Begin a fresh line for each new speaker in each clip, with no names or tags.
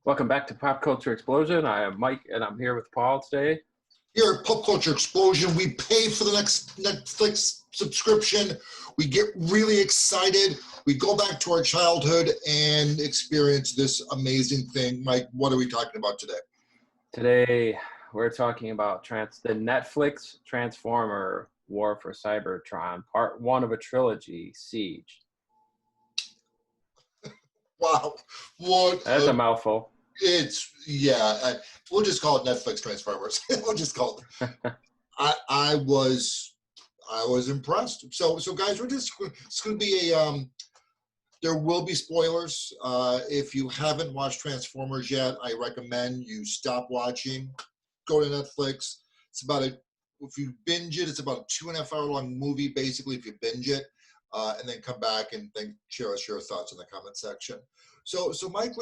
Welcome back to Pop Culture Explosion. I am Mike, and I'm here with Paul today.
Here at Pop Culture Explosion, we pay for the next Netflix subscription. We get really excited. We go back to our childhood and experience this amazing thing. Mike, what are we talking about today?
Today, we're talking about the Netflix Transformer War for Cybertron, part one of a trilogy, Siege.
Wow. What?
That's a mouthful.
We'll just call it Netflix Transformers. We'll just call it. I was impressed. So guys, it's going to be there will be spoilers. If you haven't watched Transformers yet, I recommend you stop watching. Go to Netflix. If you binge it, it's about a 2.5 hour long movie, basically, if you binge it, and then come back and share us your thoughts in the comment section. So Mike,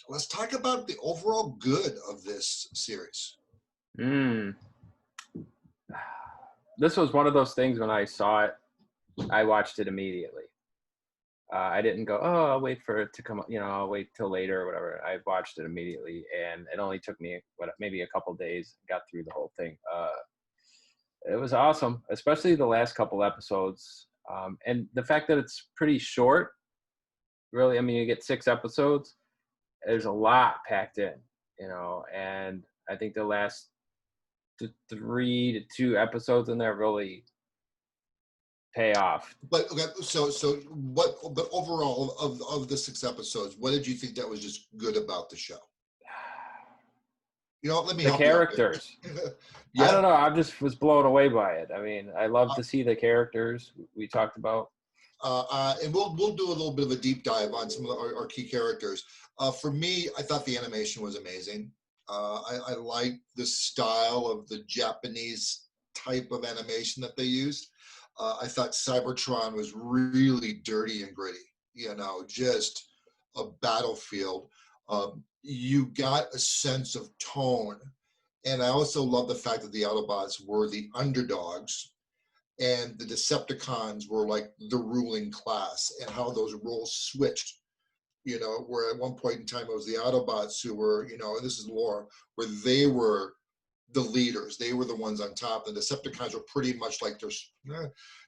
let's talk about the overall good of this series.
This was one of those things when I saw it, I watched it immediately. I didn't go, I'll wait for it to come, I'll wait till later or whatever. I watched it immediately, and it only took me maybe a couple days, got through the whole thing. It was awesome, especially the last couple episodes. And the fact that it's pretty short, really, you get 6 episodes. There's a lot packed in, and I think the last 3 to 2 episodes in there really pay off.
But okay, but overall of the 6 episodes, what did you think that was just good about the show? Let me help
characters.
Yeah.
I don't know. I just was blown away by it. I love to see the characters we talked about.
And we'll do a little bit of a deep dive on some of our key characters. For me, I thought the animation was amazing. I like the style of the Japanese type of animation that they used. I thought Cybertron was really dirty and gritty, just a battlefield. You got a sense of tone. And I also love the fact that the Autobots were the underdogs and the Decepticons were like the ruling class, and how those roles switched, where at one point in time it was the Autobots who were, and this is lore, where they were the leaders. They were the ones on top. The Decepticons were pretty much like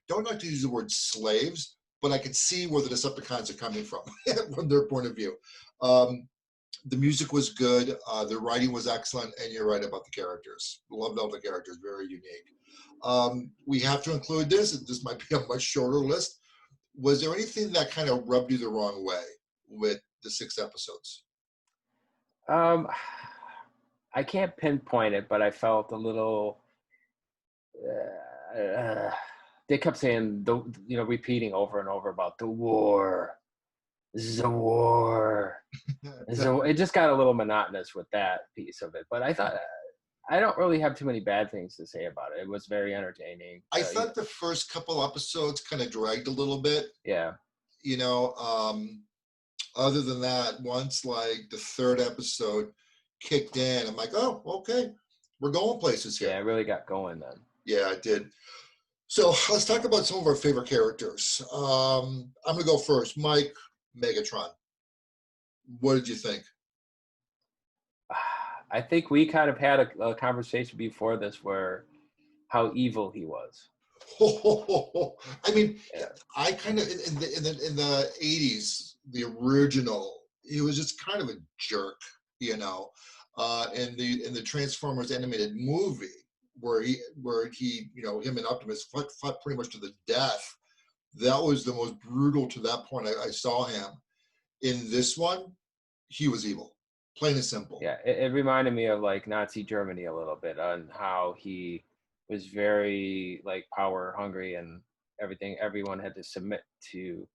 don't like to use the word slaves, but I can see where the Decepticons are coming from their point of view. The music was good. The writing was excellent. And you're right about the characters. Loved all the characters. Very unique. We have to include this. This might be a much shorter list. Was there anything that kind of rubbed you the wrong way with the 6 episodes?
I can't pinpoint it, but I felt a little. They kept saying repeating over and over about the war. This is a war. It just got a little monotonous with that piece of it. But I thought I don't really have too many bad things to say about it. It was very entertaining.
I thought the first couple episodes kind of dragged a little bit.
Yeah.
Other than that, once like the 3rd episode kicked in, I'm like, oh, okay, we're going places here.
Yeah, it really got going then.
Yeah, it did. So let's talk about some of our favorite characters. I'm going to go first. Mike, Megatron. What did you think?
I think we kind of had a conversation before this where how evil he was.
I kind of in the 80s, the original, he was just kind of a jerk, in the Transformers animated movie where he him and Optimus fought pretty much to the death. That was the most brutal to that point I saw him. In this one, he was evil, plain and simple.
Yeah, it reminded me of like Nazi Germany a little bit, on how he was very like power hungry and everything. Everyone had to submit to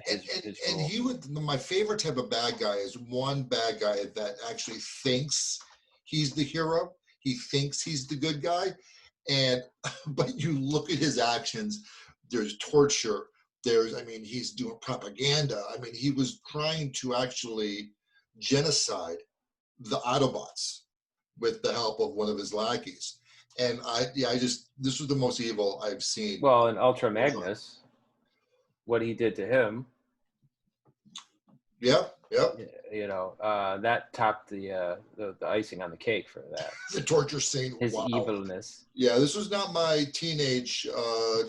his rule.
And he would. My favorite type of bad guy is one bad guy that actually thinks he's the hero. He thinks he's the good guy, but you look at his actions. There's torture. He's doing propaganda. He was trying to actually genocide the Autobots with the help of one of his lackeys. And this was the most evil I've seen.
Well, in Ultra Magnus, what he did to him.
Yeah, yep.
You know, that topped the icing on the cake for that.
The torture scene.
His
Wow.
evilness.
Yeah, this was not my teenage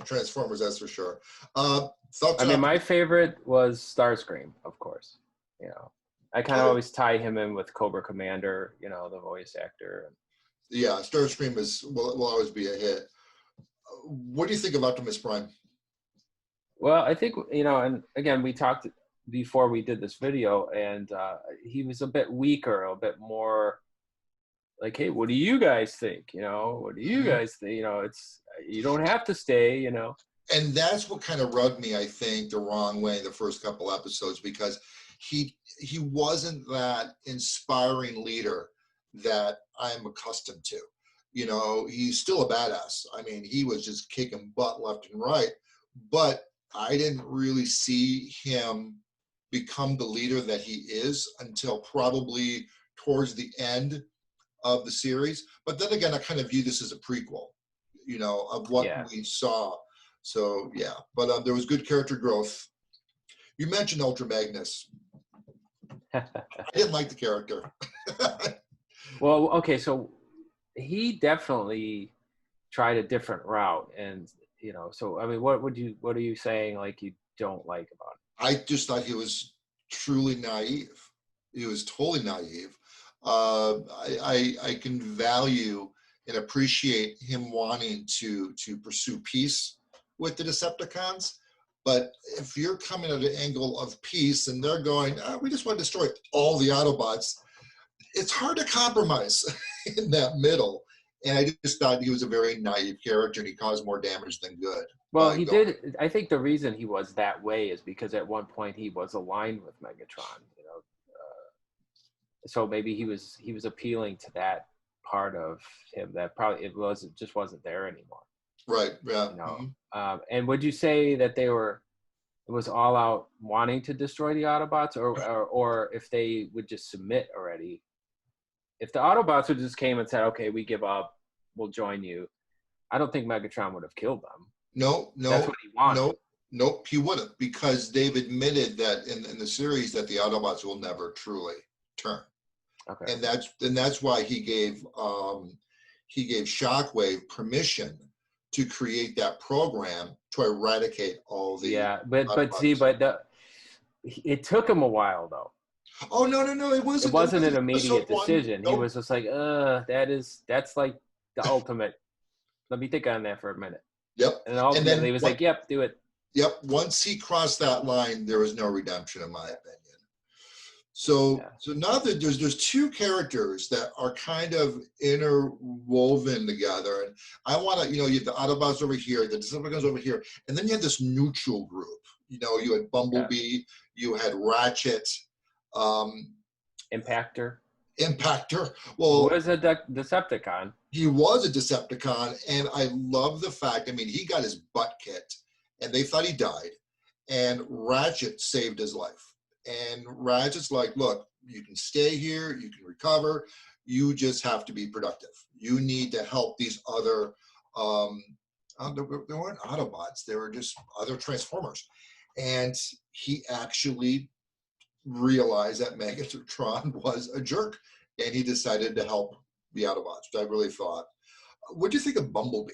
Transformers, that's for sure. Thoughts
I mean,
on
my favorite was Starscream, of course. You know, I kind of always tie him in with Cobra Commander, you know, the voice actor.
Yeah, Starscream will always be a hit. What do you think of Optimus Prime?
Well, I think, you know, and again, we talked before we did this video, and he was a bit weaker, a bit more like, hey, what do you guys think? You know, what do you guys think? You know, it's, you don't have to stay, you know.
And that's what kind of rubbed me, I think, the wrong way the first couple episodes, because he wasn't that inspiring leader that I'm accustomed to. You know, he's still a badass. I mean, he was just kicking butt left and right, but I didn't really see him become the leader that he is until probably towards the end of the series. But then again, I kind of view this as a prequel, you know, of what we saw. So yeah, but there was good character growth. You mentioned Ultra Magnus. I didn't like the character.
Well, okay, so he definitely tried a different route, and you know, so I mean, what are you saying like you don't like about it?
I just thought he was truly naive. He was totally naive. I can value and appreciate him wanting to pursue peace with the Decepticons, but if you're coming at an angle of peace and they're going, we just want to destroy all the Autobots, it's hard to compromise in that middle. And I just thought he was a very naive character, and he caused more damage than good.
Well, he did. I think the reason he was that way is because at one point he was aligned with Megatron. You know, so maybe he was appealing to that part of him that probably just wasn't there anymore.
Right. Yeah.
You know, and would you say that it was all out wanting to destroy the Autobots, or if they would just submit already? If the Autobots would just came and said, "Okay, we give up, we'll join you," I don't think Megatron would have killed them.
No,
That's what he wanted.
Nope, he wouldn't, because they've admitted that in the series that the Autobots will never truly turn.
Okay.
And that's why he gave Shockwave permission to create that program to eradicate all the
Autobots. It took him a while though.
Oh no, it wasn't.
It wasn't an immediate decision. Nope. He was just like, that's like the ultimate. Let me think on that for a minute.
Yep.
And ultimately, he was like, "Yep, do it."
Yep. Once he crossed that line, there was no redemption, in my opinion. So now that there's two characters that are kind of interwoven together, and I want to, you have the Autobots over here, the Decepticons over here, and then you have this neutral group. You had Bumblebee, you had Ratchet,
Impactor.
Well,
was a Decepticon.
He was a Decepticon, and I love the fact. I mean, he got his butt kicked, and they thought he died, and Ratchet saved his life. And Ratchet's like, look, you can stay here, you can recover, you just have to be productive. You need to help these other, they weren't Autobots, they were just other Transformers. And he actually realized that Megatron was a jerk, and he decided to help the Autobots, which I really thought. What do you think of Bumblebee?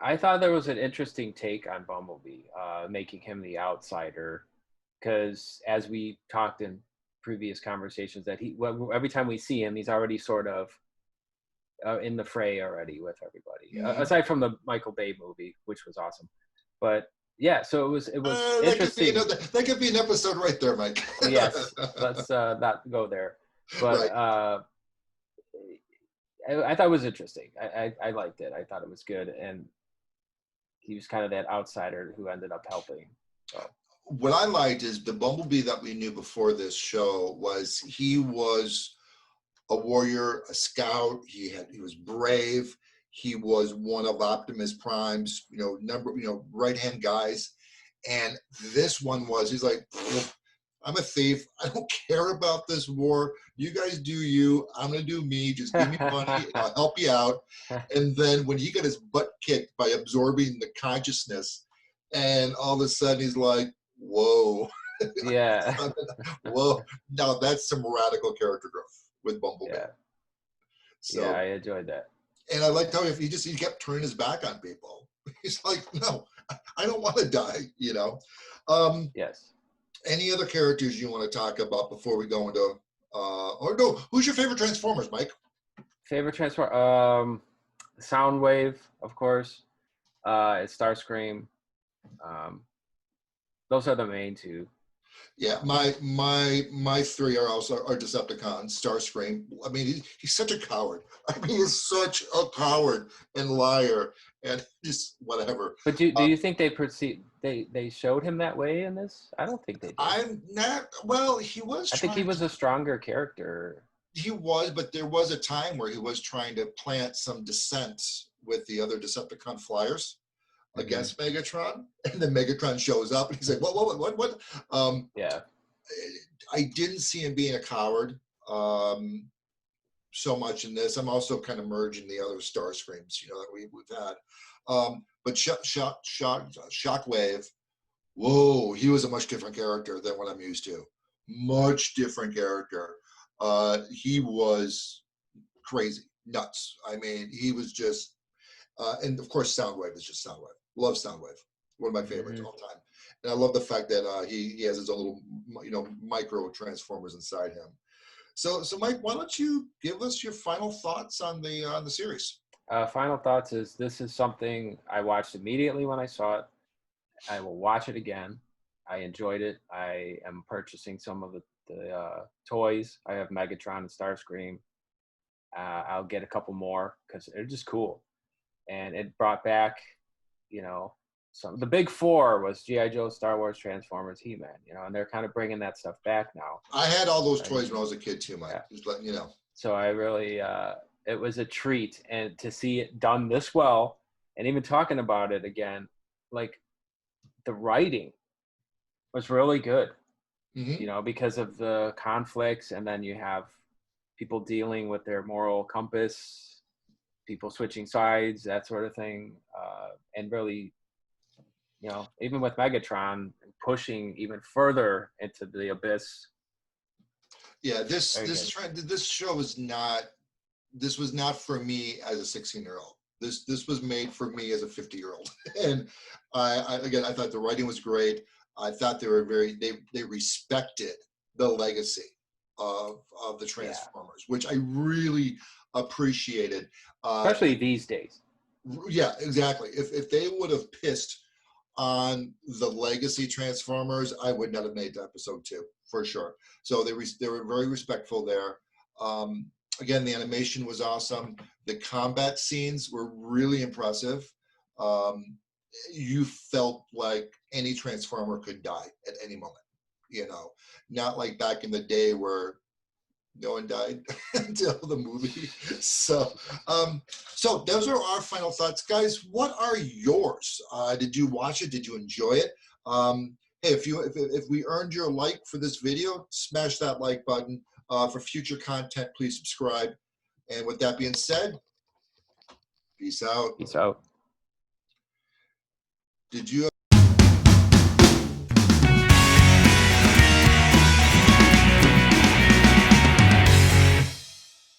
I thought there was an interesting take on Bumblebee, making him the outsider. Because as we talked in previous conversations, that every time we see him, he's already sort of in the fray already with everybody. Aside from the Michael Bay movie, which was awesome, but yeah, so it was interesting.
That could be an episode right there, Mike.
Yes, let's not go there. But right. I thought it was interesting. I liked it. I thought it was good, and he was kind of that outsider who ended up helping. So.
What I liked is the Bumblebee that we knew before this show he was a warrior, a scout. He was brave. He was one of Optimus Prime's, right-hand guys. And this one he's like, I'm a thief. I don't care about this war. You guys do you. I'm going to do me. Just give me money and I'll help you out. And then when he got his butt kicked by absorbing the consciousness, and all of a sudden he's like, whoa,
Yeah.
Whoa, now that's some radical character growth with Bumblebee.
Yeah. Yeah,
So,
I enjoyed that.
and I liked how he kept turning his back on people. He's like, no, I don't want to die, you know. Um,
Yes.
any other characters you want to talk about before we go into, or no, who's your favorite Transformers, Mike?
Favorite transfer? Soundwave, of course. It's Starscream. Um, those are the main two.
Yeah, my three are also are Decepticons. Starscream. I mean, he's such a coward. I mean, he's such a coward and liar and just whatever.
But do you think they showed him that way in this? I don't think they did.
I'm not. Well, he was
I think he
trying
was
to.
a stronger character.
He was, but there was a time where he was trying to plant some dissent with the other Decepticon flyers against Megatron, and then Megatron shows up, and he's like, "What?
Yeah.
I didn't see him being a coward so much in this. I'm also kind of merging the other Star Screams, you know, that we've had. But Shockwave, whoa, he was a much different character than what I'm used to. Much different character. He was crazy, nuts. I mean, he was just, and of course, Soundwave is just Soundwave. Love Soundwave. One of my favorites all time. And I love the fact that he has his own little, you know, micro transformers inside him. So Mike, why don't you give us your final thoughts on the series?
Final thoughts is this is something I watched immediately when I saw it. I will watch it again. I enjoyed it. I am purchasing some of the toys. I have Megatron and Starscream. I'll get a couple more because they're just cool. And it brought back, you know, the big four was G.I. Joe, Star Wars, Transformers, He-Man, you know, and they're kind of bringing that stuff back now.
I had all those toys when I was a kid too, Mike. Yeah. Just letting you know.
So I really, it was a treat, and to see it done this well, and even talking about it again, like the writing was really good, you know, because of the conflicts, and then you have people dealing with their moral compass, people switching sides, that sort of thing, and really, you know, even with Megatron pushing even further into the abyss.
Yeah, this show was not. This was not for me as a 16-year-old. This was made for me as a 50-year-old. And I thought the writing was great. I thought they respected the legacy of the Transformers, which I really appreciated.
Especially these days.
Yeah, exactly. If they would have pissed on the legacy Transformers, I would not have made episode 2 for sure. So they were very respectful there. Again, the animation was awesome. The combat scenes were really impressive. You felt like any Transformer could die at any moment, you know, not like back in the day where no one died until the movie. So those are our final thoughts, guys. What are yours? Did you watch it? Did you enjoy it? Hey, if we earned your like for this video, smash that like button. For future content, please subscribe. And with that being said, peace out.
Peace out.
Did you